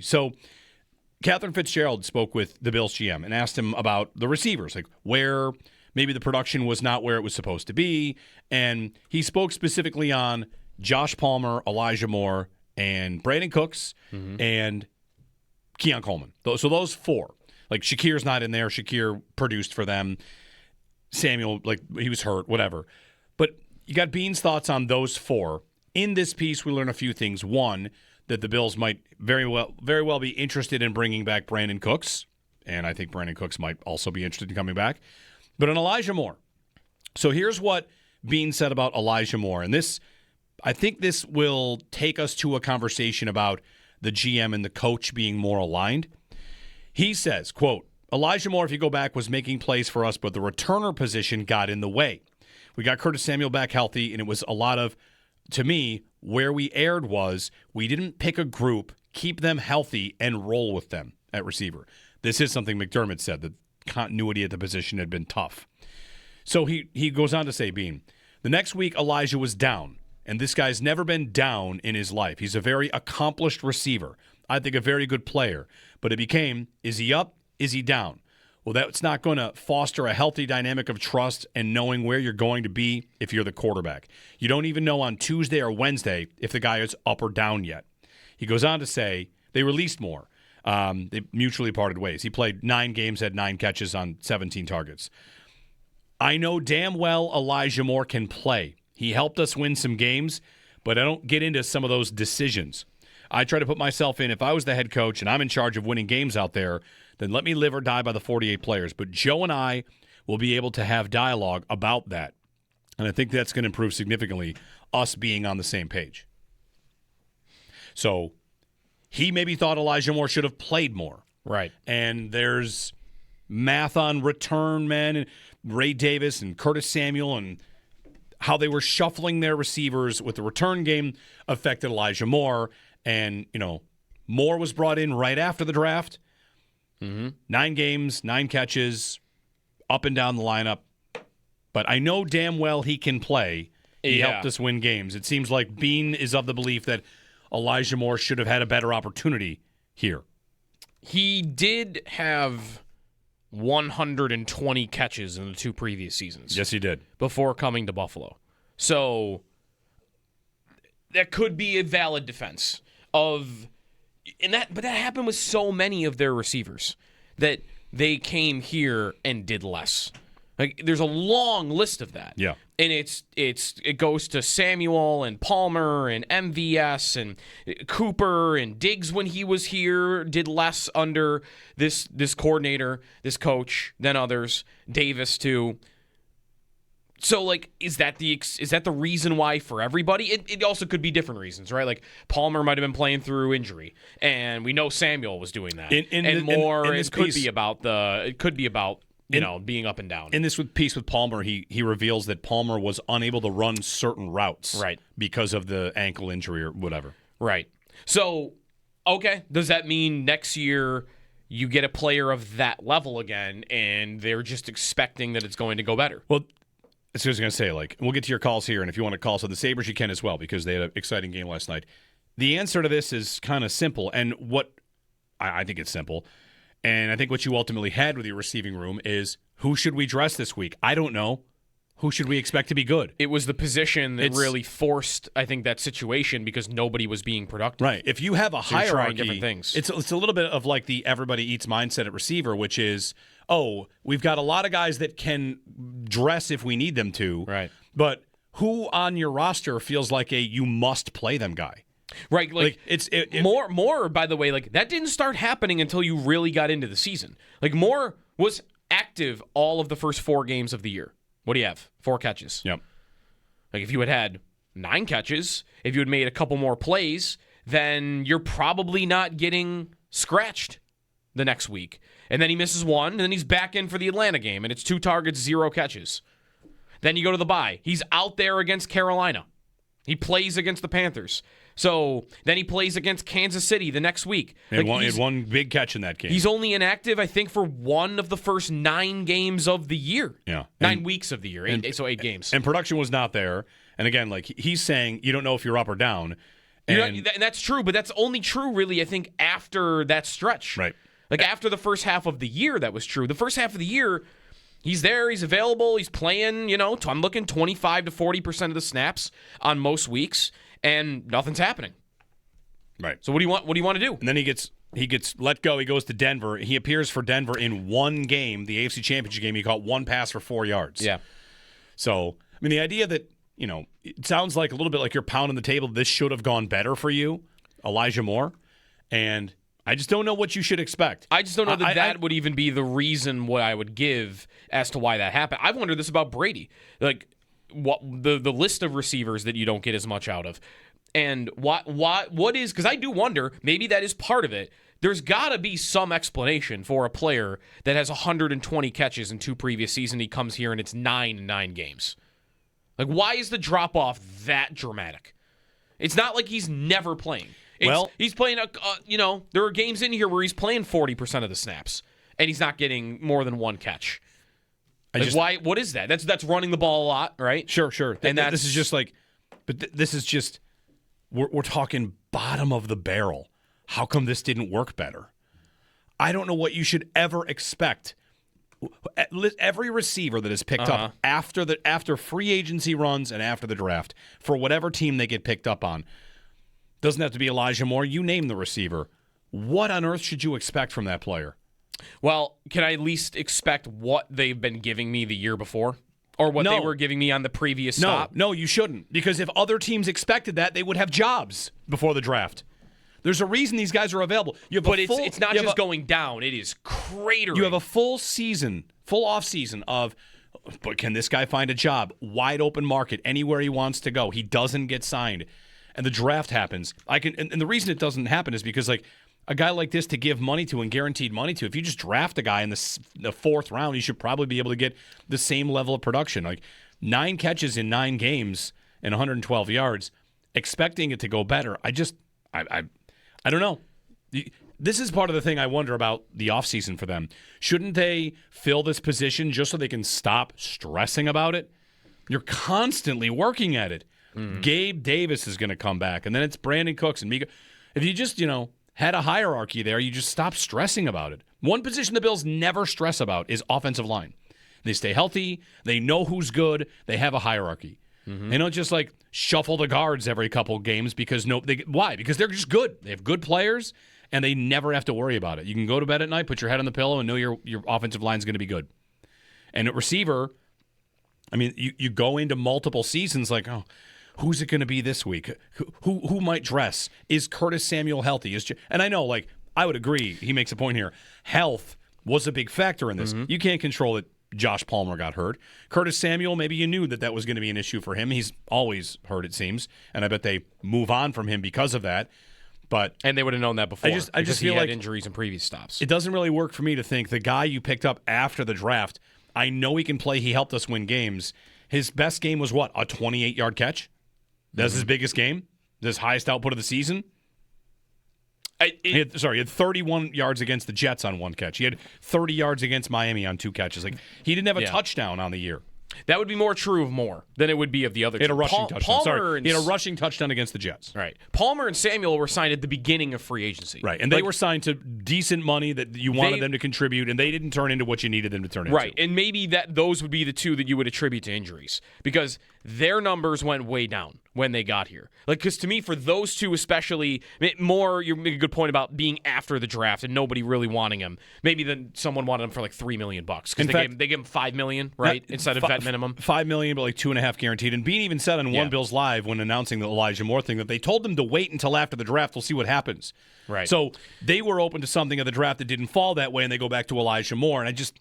So Catherine Fitzgerald spoke with the Bills GM and asked him about the receivers, like where maybe the production was not where it was supposed to be. And he spoke specifically on Josh Palmer, Elijah Moore, and Brandon Cooks and Keon Coleman. So those four. Like Shakir's not in there. Shakir produced for them. Samuel, like he was hurt, whatever. But you got Bean's thoughts on those four. In this piece, we learn a few things. One, that the Bills might very well be interested in bringing back Brandon Cooks, and I think Brandon Cooks might also be interested in coming back. But on Elijah Moore. So here's what Bean said about Elijah Moore, and this, I think this will take us to a conversation about the GM and the coach being more aligned. He says, quote, Elijah Moore, if you go back, was making plays for us, but the returner position got in the way. We got Curtis Samuel back healthy, and it was a lot of, to me, where we erred was we didn't pick a group, keep them healthy, and roll with them at receiver. This is something McDermott said, that continuity at the position had been tough. So he goes on to say, Bean, the next week Elijah was down, and this guy's never been down in his life. He's a very accomplished receiver. I think a very good player. But it became, is he up? Is he down? Well, that's not going to foster a healthy dynamic of trust and knowing where you're going to be if you're the quarterback. You don't even know on Tuesday or Wednesday if the guy is up or down yet. He goes on to say they released Moore. They mutually parted ways. He played 9 games, had 9 catches on 17 targets. I know damn well Elijah Moore can play. He helped us win some games, but I don't get into some of those decisions. I try to put myself in, if I was the head coach and I'm in charge of winning games out there, then let me live or die by the 48 players. But Joe and I will be able to have dialogue about that. And I think that's going to improve significantly, us being on the same page. So he maybe thought Elijah Moore should have played more. Right. And there's math on return men, and Ray Davis and Curtis Samuel, and how they were shuffling their receivers with the return game affected Elijah Moore. And, Moore was brought in right after the draft. 9 games, 9 catches, up and down the lineup. But I know damn well he can play. He helped us win games. It seems like Bean is of the belief that Elijah Moore should have had a better opportunity here. He did have 120 catches in the 2 previous seasons. Yes, he did. Before coming to Buffalo. So that could be a valid defense of... But that happened with so many of their receivers that they came here and did less. Like there's a long list of that. Yeah. And it goes to Samuel and Palmer and MVS and Cooper and Diggs when he was here did less under this coordinator, this coach than others. Davis too. So, like, is that the reason why for everybody? It also could be different reasons, right? Like, Palmer might have been playing through injury, and we know Samuel was doing that. It could be about being up and down. In this piece with Palmer, he reveals that Palmer was unable to run certain routes, right, because of the ankle injury or whatever. Right. So, okay, does that mean next year you get a player of that level again, and they're just expecting that it's going to go better? Well, that's what I was going to say. Like, we'll get to your calls here, and if you want to call, so the Sabres you can as well, because they had an exciting game last night. The answer to this is kind of simple, and what I think it's simple, and I think what you ultimately had with your receiving room is, who should we dress this week? I don't know. Who should we expect to be good? It was the position that really forced, I think, that situation because nobody was being productive. Right. If you have a hierarchy, different things. It's a little bit of like the everybody eats mindset at receiver, which is, we've got a lot of guys that can dress if we need them to. Right. But who on your roster feels like a you must play them guy? Right. Moore, by the way, like that didn't start happening until you really got into the season. Like Moore was active all of the first 4 games of the year. What do you have? 4 catches. Yep. Like if you had 9 catches, if you had made a couple more plays, then you're probably not getting scratched the next week. And then he misses 1, and then he's back in for the Atlanta game, and it's 2 targets, 0 catches. Then you go to the bye. He's out there against Carolina. He plays against the Panthers. So then he plays against Kansas City the next week. He had one big catch in that game. He's only inactive, I think, for 1 of the first 9 games of the year. Yeah. 9 weeks of the year, so 8 games. And production was not there. And again, like he's saying, you don't know if you're up or down. And that's true, but that's only true, really, I think, after that stretch. Right. Like, after the first half of the year, that was true. The first half of the year, he's there, he's available, he's playing, I'm looking 25 to 40% of the snaps on most weeks, and nothing's happening. Right. So what do you want to do? And then he gets let go. He goes to Denver. He appears for Denver in one game, the AFC Championship game. He caught one pass for 4 yards. Yeah. So, I mean, the idea that, it sounds like a little bit like you're pounding the table. This should have gone better for you, Elijah Moore. And I just don't know what you should expect. I just don't know that would even be the reason what I would give as to why that happened. I've wondered this about Brady. Like, what the list of receivers that you don't get as much out of. And what is, because I do wonder, maybe that is part of it. There's got to be some explanation for a player that has 120 catches in 2 previous seasons. He comes here and it's 9 games. Like, why is the drop-off that dramatic? It's not like he's never playing. He's playing, there are games in here where he's playing 40% of the snaps, and he's not getting more than 1 catch. Why? What is that? That's running the ball a lot, right? Sure. And this is just like, this is just, we're talking bottom of the barrel. How come this didn't work better? I don't know what you should ever expect. Every receiver that is picked up after free agency runs and after the draft, for whatever team they get picked up on, doesn't have to be Elijah Moore. You name the receiver. What on earth should you expect from that player? Well, can I at least expect what they've been giving me the year before? Or what they were giving me on the previous stop? No, you shouldn't. Because if other teams expected that, they would have jobs before the draft. There's a reason these guys are available. It's not just going down. It is cratering. You have a full off season of, but can this guy find a job? Wide open market, anywhere he wants to go. He doesn't get signed. And the draft happens. And the reason it doesn't happen is because, like, a guy like this to give money to and guaranteed money to, if you just draft a guy in the 4th round, you should probably be able to get the same level of production. Like 9 catches in 9 games and 112 yards, expecting it to go better. I don't know. This is part of the thing I wonder about the offseason for them. Shouldn't they fill this position just so they can stop stressing about it? You're constantly working at it. Mm-hmm. Gabe Davis is going to come back, and then it's Brandon Cooks and Mika. If you just, had a hierarchy there, you just stop stressing about it. One position the Bills never stress about is offensive line. They stay healthy. They know who's good. They have a hierarchy. Mm-hmm. They don't just shuffle the guards every couple games because why? Because they're just good. They have good players, and they never have to worry about it. You can go to bed at night, put your head on the pillow, and know your offensive line is going to be good. And at receiver, I mean, you go into multiple seasons like, oh, who's it going to be this week? Who might dress? Is Curtis Samuel healthy? And I know, I would agree. He makes a point here. Health was a big factor in this. Mm-hmm. You can't control it. Josh Palmer got hurt. Curtis Samuel, maybe you knew that was going to be an issue for him. He's always hurt, it seems, and I bet they move on from him because of that. And they would have known that before. I just feel he had like injuries in previous stops. It doesn't really work for me to think the guy you picked up after the draft, I know he can play. He helped us win games. His best game was what? A 28-yard catch? That's his biggest game? His highest output of the season? He had 31 yards against the Jets on 1 catch. He had 30 yards against Miami on 2 catches. He didn't have a touchdown on the year. That would be more true of Moore than it would be of the other two. He had a rushing touchdown. He had a rushing touchdown against the Jets. Right. Palmer and Samuel were signed at the beginning of free agency. Right. And they were signed to decent money that you wanted them to contribute, and they didn't turn into what you needed them to turn into. Right. And maybe those would be the two that you would attribute to injuries because their numbers went way down when they got here. Because to me, for those two especially, more, you make a good point about being after the draft and nobody really wanting him. Maybe then someone wanted him for $3 million because they gave him $5 million, right, instead of vet minimum. $5 million, but 2.5 guaranteed. And Bean even said on One Bills Live when announcing the Elijah Moore thing that they told them to wait until after the draft. We'll see what happens. Right. So they were open to something of the draft that didn't fall that way, and they go back to Elijah Moore. And I just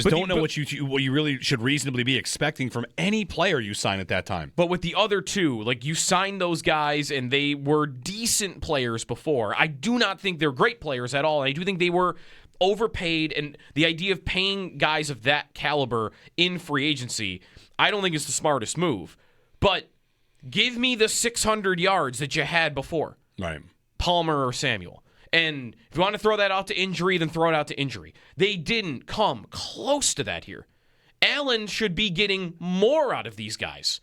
don't know what you really should reasonably be expecting from any player you sign at that time. But with the other two, you signed those guys and they were decent players before. I do not think they're great players at all. I do think they were overpaid, and the idea of paying guys of that caliber in free agency, I don't think is the smartest move. But give me the 600 yards that you had before. Right. Palmer or Samuel. And if you want to throw that out to injury, then throw it out to injury. They didn't come close to that here. Allen should be getting more out of these guys.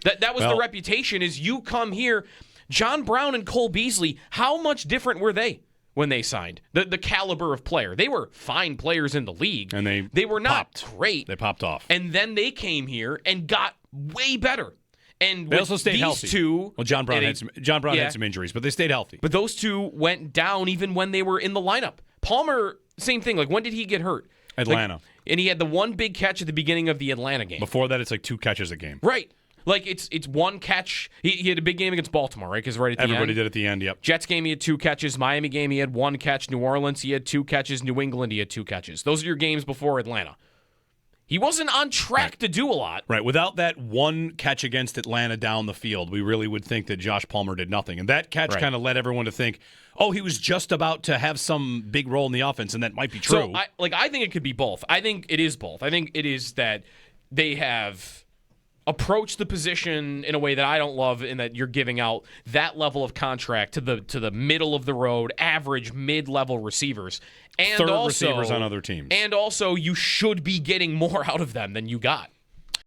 That was the reputation, is you come here. John Brown and Cole Beasley, how much different were they when they signed? The caliber of player. They were fine players in the league. And they were not great. They popped off. And then they came here and got way better. And they also stayed these healthy. Two, well, John Brown had some injuries, but they stayed healthy. But those two went down even when they were in the lineup. Palmer, same thing. Like, when did he get hurt? Atlanta. And he had the one big catch at the beginning of the Atlanta game. Before that, it's like 2 catches a game. Right. Like, it's one catch. He had a big game against Baltimore, right? Because right at the Everybody end. did at the end, yep. Jets game, he had 2 catches. Miami game, he had 1 catch. New Orleans, he had 2 catches. New England, he had 2 catches. Those are your games before Atlanta. He wasn't on track to do a lot. Right. Without that one catch against Atlanta down the field, we really would think that Josh Palmer did nothing. And that catch kind of led everyone to think, oh, he was just about to have some big role in the offense, and that might be true. So, I think it could be both. I think it is both. I think it is that they have approached the position in a way that I don't love, in that you're giving out that level of contract to the middle of the road, average mid-level receivers. And third also, receivers on other teams. And also, you should be getting more out of them than you got.